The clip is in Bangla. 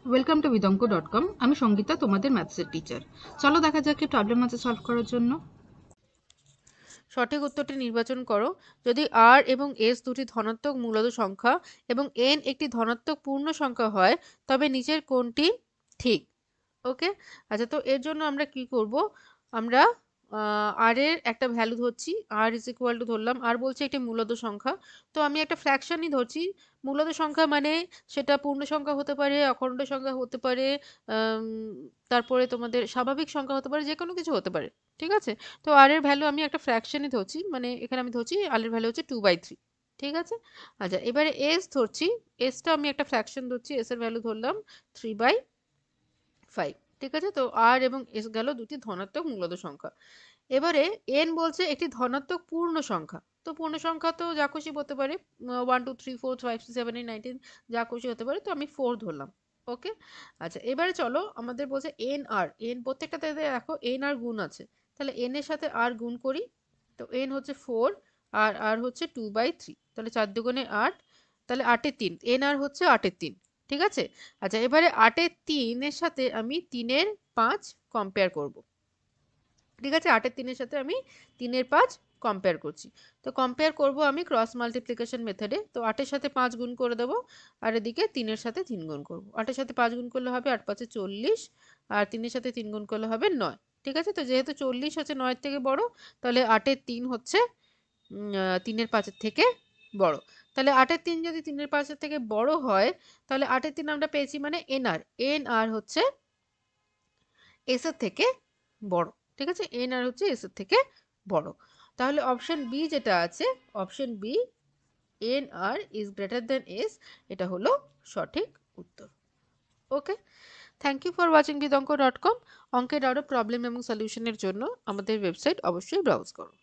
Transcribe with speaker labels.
Speaker 1: Welcome to bidanko.com। আমি সঙ্গীতা, তোমাদের ম্যাথসের টিচার। চলো দেখা যাক কি প্রবলেম আছে সলভ করার জন্য। সঠিক উত্তরটি নির্বাচন করো। যদি আর এবং এস দুটি ধনাত্মক মূলদ সংখ্যা এবং এন একটি ধনাত্মক পূর্ণ সংখ্যা হয় তবে নিচের কোনটি ঠিক? ওকে, আচ্ছা, তো এর জন্য আমরা কি করব? আমরা আর এর একটা ভ্যালু ধরছি, আর ইজ ইকুয়াল টু ধরলাম, আর বলছে একটি মূলদ সংখ্যা, তো আমি একটা ফ্র্যাকশনই ধরছি। মূলদ সংখ্যা মানে সেটা পূর্ণ সংখ্যা হতে পারে, অখণ্ড সংখ্যা হতে পারে, আম, তারপরে তোমাদের স্বাভাবিক সংখ্যা হতে পারে, যে কোনো কিছু হতে পারে। ঠিক আছে, তো আর এর ভ্যালু আমি একটা ফ্র্যাকশনই ধরছি, মানে এখানে আমি ধরছি আর এর ভ্যালু হচ্ছে 2/3। ঠিক আছে, আচ্ছা, এবারে এস ধরছি। এসটা আমি একটা ফ্র্যাকশন ধরছি, এস এর ভ্যালু ধরলাম 3/5। ঠিক আছে, তো আর এবং এস গেল দুটি ধনাত্মক মূলদ সংখ্যা। এবারে এন বলছে একটি ধনাত্মক পূর্ণ সংখ্যা। তো পূর্ণ সংখ্যা তো যা খুশি হতে পারে, 1 2 3 4 5 6 7 8 9 10, যা খুশি হতে পারে, তো আমি 4 ধরলাম। ওকে, আচ্ছা, এবারে চলো আমাদের বলছে এন আর এন, প্রত্যেকটাতে দেখো এন আর গুণ আছে, তাহলে এন এর সাথে আর গুণ করি। তো এন হচ্ছে 4 আর আর হচ্ছে 2/3, তাহলে 4 2 8, তাহলে 8 এর 3, এন আর হচ্ছে 8 এর 3। ঠিক আছে, আচ্ছা, এবারে 8 এর 3 এর সাথে আমি 3 এর 5 কম্পেয়ার করব। ঠিক আছে, 8 এর 3 এর সাথে আমি 3 এর 5 কম্পেয়ার করছি। তো কম্পেয়ার করব আমি ক্রস মাল্টিপ্লিকেশন মেথডে। তো 8-এর সাথে 5 গুণ করে দেবো, আর এদিকে 3-এর সাথে 3 গুণ করব। 8-এর সাথে 5 গুণ করলে হবে 8 5 40, আর 3-এর সাথে 3 গুণ করলে হবে 9। ঠিক আছে, তো যেহেতু 40 হচ্ছে 9-এর থেকে বড়, তাহলে 8-এর 3 হচ্ছে 3-এর 5-এর থেকে বড়। তাহলে 8-এর 3 যদি 3-এর 5-এর থেকে বড় হয়, তাহলে 8-এর 3 আমরা পেয়েছি মানে এন আর হচ্ছে এস এর থেকে বড়। ঠিক আছে, এন আর হচ্ছে এস এর থেকে বড়। তাহলে অপশন বি যেটা আছে, option B, N R is greater than S, এটা হলো সঠিক উত্তর। Okay, thank you for watching bidanko.com। অঙ্কের আরও প্রবলেম এবং সলিউশনের জন্য আমাদের ওয়েবসাইট অবশ্যই ব্রাউজ করো।